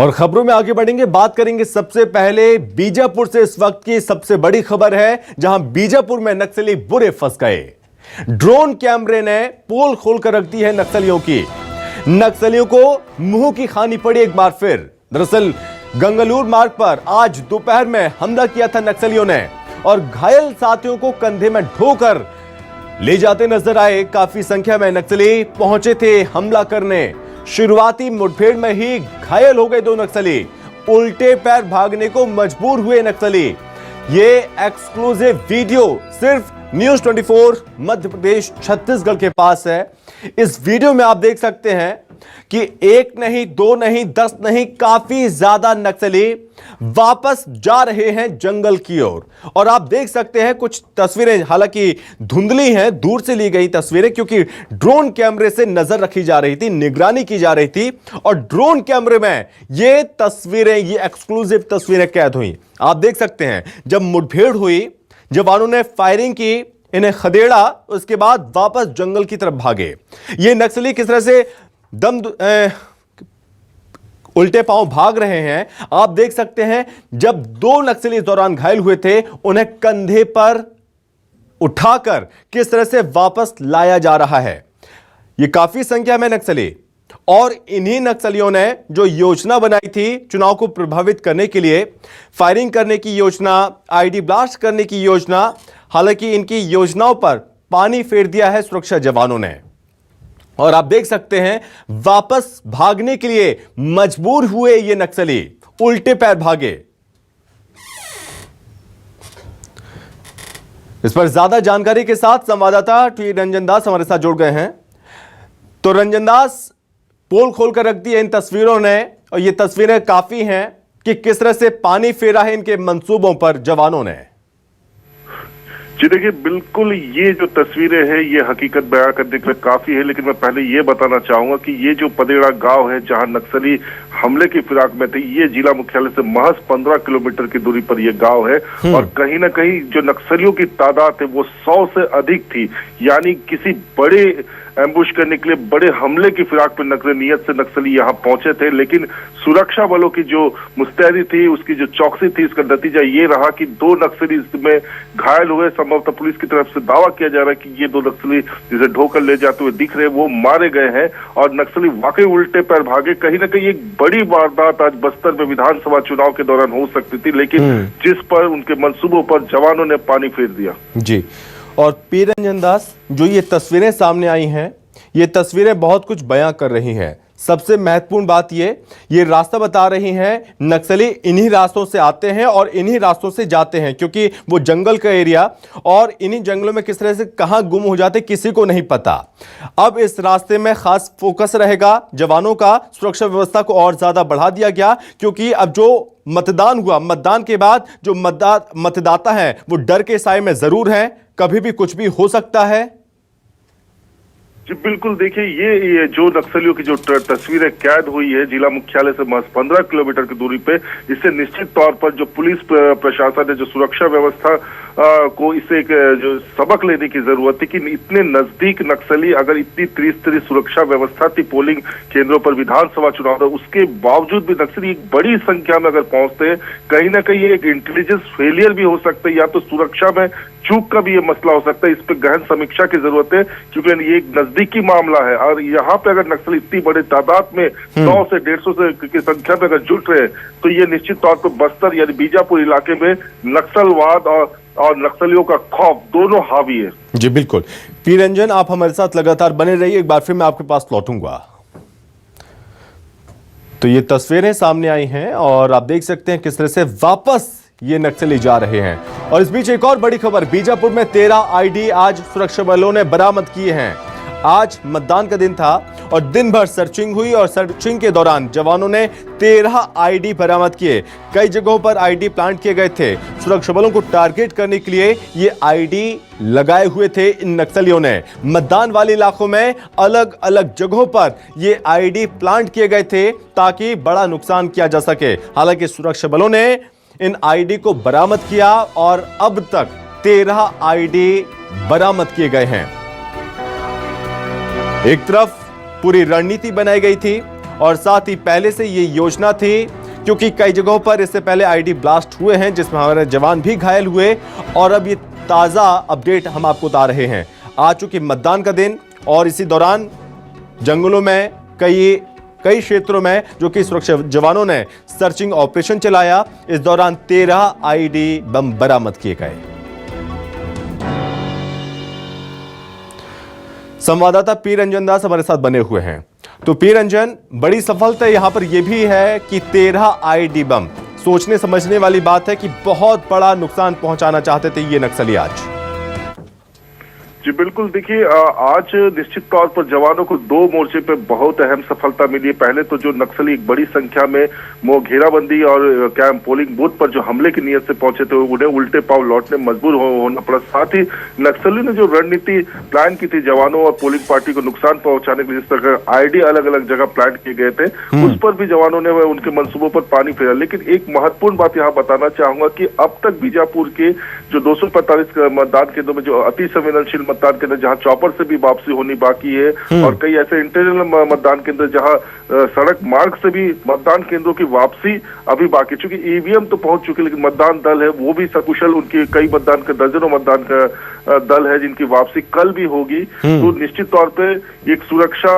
और खबरों में आगे बढ़ेंगे, बात करेंगे सबसे पहले बीजापुर से। इस वक्त की सबसे बड़ी खबर है, जहां बीजापुर में नक्सली बुरे फंस गए। ड्रोन कैमरे ने पोल खोलकर रख दी है नक्सलियों की। नक्सलियों को मुंह की खानी पड़ी एक बार फिर। दरअसल गंगलूर मार्ग पर आज दोपहर में हमला किया था नक्सलियों ने और घायल साथियों को कंधे में ढोकर ले जाते नजर आए। काफी संख्या में नक्सली पहुंचे थे हमला करने। शुरुआती मुठभेड़ में ही घायल हो गए दो नक्सली, उल्टे पैर भागने को मजबूर हुए नक्सली। ये एक्सक्लूसिव वीडियो सिर्फ न्यूज़ 24 मध्य प्रदेश छत्तीसगढ़ के पास है। इस वीडियो में आप देख सकते हैं कि एक नहीं, दो नहीं, 10 नहीं, काफी ज्यादा नक्सली वापस जा रहे हैं जंगल की ओर। और आप देख सकते हैं कुछ तस्वीरें, हालांकि धुंधली हैं, दूर से ली गई तस्वीरें, क्योंकि ड्रोन कैमरे से नजर रखी जा रही थी, निगरानी की जा रही थी और ड्रोन कैमरे में ये तस्वीरें, ये एक्सक्लूसिव तस्वीरें कैद हुई। आप देख सकते हैं जब मुठभेड़ हुई, जवानों ने फायरिंग की, इन्हें खदेड़ा, उसके बाद वापस जंगल की तरफ भागे। ये नक्सली किस तरह से उल्टे पांव भाग रहे हैं आप देख सकते हैं। जब दो नक्सली इस दौरान घायल हुए थे, उन्हें कंधे पर उठाकर किस तरह से वापस लाया जा रहा है। यह काफी संख्या में नक्सली, और इन्हीं नक्सलियों ने जो योजना बनाई थी चुनाव को प्रभावित करने के लिए, फायरिंग करने की योजना, आईडी ब्लास्ट करने की योजना, हालांकि इनकी योजनाओं पर पानी फेर दिया है सुरक्षा जवानों ने। और आप देख सकते हैं वापस भागने के लिए मजबूर हुए ये नक्सली, उल्टे पैर भागे। इस पर ज्यादा जानकारी के साथ संवाददाता टी रंजन दास हमारे साथ जुड़ गए हैं। तो रंजन दास, पोल खोलकर रख दी है इन तस्वीरों ने, और ये तस्वीरें काफी हैं कि किस तरह से पानी फेरा है इनके मंसूबों पर जवानों ने। जी देखिए, बिल्कुल ये जो तस्वीरें हैं ये हकीकत बयां करने के लिए काफी है, लेकिन मैं पहले ये बताना चाहूंगा कि ये जो पदेड़ा गांव है जहां नक्सली हमले की फिराक में थे, ये जिला मुख्यालय से महज 15 किलोमीटर की दूरी पर ये गांव है। और कहीं ना कहीं जो नक्सलियों की तादाद है वो 100 से अधिक थी। यानी किसी बड़े एम्बुश करने के लिए, बड़े हमले की फिराक में नीयत से नक्सली यहाँ पहुंचे थे, लेकिन सुरक्षा बलों की जो मुस्तैदी थी, उसकी जो चौकसी थी, इसका नतीजा ये रहा कि दो नक्सली इसमें घायल हुए। संभवतः पुलिस की तरफ से दावा किया जा रहा है कि ये दो नक्सली जिसे ढोकर ले जाते हुए दिख रहे वो मारे गए हैं और नक्सली वाकई उल्टे पैर भागे। कहीं ना कहीं एक बड़ी वारदात आज बस्तर में विधानसभा चुनाव के दौरान हो सकती थी, लेकिन जिस पर उनके मंसूबों पर जवानों ने पानी फेर दिया। जी, और पी रंजन दास, जो ये तस्वीरें सामने आई हैं, ये तस्वीरें बहुत कुछ बयां कर रही हैं। सबसे महत्वपूर्ण बात ये रास्ता बता रही हैं, नक्सली इन्हीं रास्तों से आते हैं और इन्हीं रास्तों से जाते हैं, क्योंकि वो जंगल का एरिया, और इन्हीं जंगलों में किस तरह से कहां गुम हो जाते किसी को नहीं पता। अब इस रास्ते में खास फोकस रहेगा जवानों का, सुरक्षा व्यवस्था को और ज्यादा बढ़ा दिया गया, क्योंकि अब जो मतदान हुआ, मतदान के बाद जो मतदाता है वो डर के साए में जरूर है, कभी भी कुछ भी हो सकता है। जी बिल्कुल, देखिए ये जो नक्सलियों की जो तस्वीरें कैद हुई है जिला मुख्यालय से महज 15 किलोमीटर की दूरी पे, इससे निश्चित तौर पर जो पुलिस प्रशासन है, जो सुरक्षा व्यवस्था को इससे एक जो सबक लेने की जरूरत थी कि इतने नजदीक नक्सली, अगर इतनी त्रिस्तरीय सुरक्षा व्यवस्था थी पोलिंग केंद्रों पर विधानसभा चुनाव, उसके बावजूद भी नक्सली एक बड़ी संख्या में अगर पहुंचते हैं, कहीं ना कहीं एक इंटेलिजेंस फेलियर भी हो सकता है, या तो सुरक्षा में चूक का भी ये मसला हो सकता है। इस पर गहन समीक्षा की जरूरत है, क्योंकि ये एक नजदीकी मामला है और यहाँ पे अगर नक्सली इतनी बड़ी तादाद में 100 से 150 की संख्या में अगर जुट रहे, तो ये निश्चित तौर पर बस्तर यानी बीजापुर इलाके में नक्सलवाद और नक्सलियों का खौफ दोनों हावी है। जी बिल्कुल, पी रंजन, आप हमारे साथ लगातार बने रहिए, एक बार फिर मैं आपके पास लौटूंगा। तो ये तस्वीरें सामने आई हैं और आप देख सकते हैं किस तरह से वापस ये नक्सली जा रहे हैं। और इस बीच एक और बड़ी खबर, बीजापुर में 13 आईडी आज सुरक्षा बलों ने बरामद किए हैं। आज मतदान का दिन था और दिन भर सर्चिंग हुई और सर्चिंग के दौरान जवानों ने 13 आईडी बरामद किए। कई जगहों पर आईडी प्लांट किए गए थे। सुरक्षा बलों को टारगेट करने के लिए ये आईडी लगाए हुए थे इन नक्सलियों ने। मतदान वाले इलाकों में अलग अलग जगहों पर ये आईडी प्लांट किए गए थे ताकि बड़ा नुकसान किया जा सके। हालांकि सुरक्षा बलों ने इन आईडी को बरामद किया और अब तक 13 आईडी बरामद किए गए हैं। एक तरफ पूरी रणनीति बनाई गई थी और साथ ही पहले से ये योजना थी, क्योंकि कई जगहों पर इससे पहले आईडी ब्लास्ट हुए हैं जिसमें हमारे जवान भी घायल हुए। और अब ये ताजा अपडेट हम आपको बता रहे हैं। आ चुकी मतदान का दिन और इसी दौरान जंगलों में कई क्षेत्रों में जो कि सुरक्षा जवानों ने सर्चिंग ऑपरेशन चलाया। इस दौरान 13 आईडी बम बरामद किए गए। संवाददाता पी रंजन दास हमारे साथ बने हुए हैं। तो पी रंजन, बड़ी सफलता यहां पर यह भी है कि 13 आईडी बम, सोचने समझने वाली बात है कि बहुत बड़ा नुकसान पहुंचाना चाहते थे ये नक्सली आज। जी बिल्कुल, देखिए आज निश्चित तौर पर जवानों को दो मोर्चे पे बहुत अहम सफलता मिली है। पहले तो जो नक्सली एक बड़ी संख्या में घेराबंदी और कैंप पोलिंग बूथ पर जो हमले की नीयत से पहुंचे थे उन्हें उल्टे पांव लौटने मजबूर होना पड़ा। साथ ही नक्सली ने जो रणनीति प्लान की थी जवानों और पोलिंग पार्टी को नुकसान पहुंचाने के लिए, जिस तरह आईडी अलग अलग जगह प्लान किए गए थे, उस पर भी जवानों ने उनके मंसूबों पर पानी फेरा। लेकिन एक महत्वपूर्ण बात यहाँ बताना चाहूंगा कि अब तक बीजापुर के जो 245 मतदान केंद्रों में जो अति संवेदनशील मतदान केंद्र जहां चौपर से भी वापसी होनी बाकी है और कई ऐसे इंटरनल मतदान केंद्र जहां सड़क मार्ग से भी मतदान केंद्रों की वापसी अभी बाकी। चूंकि ईवीएम तो पहुंच चुके, लेकिन मतदान दल है वो भी सकुशल, उनके कई मतदान के दर्जनों मतदान का दल है जिनकी वापसी कल भी होगी। तो निश्चित तौर पे एक सुरक्षा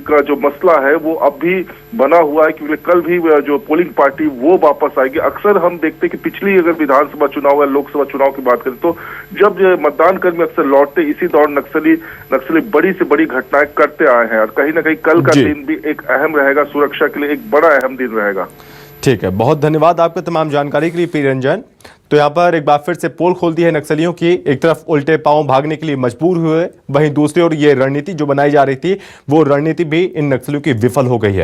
का जो मसला है वो अब भी बना हुआ है, क्योंकि कल भी जो पोलिंग पार्टी वो वापस आएगी। अक्सर हम देखते कि पिछली अगर विधानसभा चुनाव या लोकसभा चुनाव की बात करें तो जब मतदान कर्मी अक्सर लौटते इसी दौरान नक्सली बड़ी से बड़ी घटनाएं करते आए हैं और कहीं ना कहीं कल का दिन भी एक अहम रहेगा, सुरक्षा के लिए एक बड़ा अहम दिन रहेगा। ठीक है, बहुत धन्यवाद आपका तमाम जानकारी के लिए पी रंजन। तो यहाँ पर एक बार फिर से पोल खोल दी है नक्सलियों की। एक तरफ उल्टे पांव भागने के लिए मजबूर हुए, वहीं दूसरी ओर ये रणनीति जो बनाई जा रही थी वो रणनीति भी इन नक्सलियों की विफल हो गई है।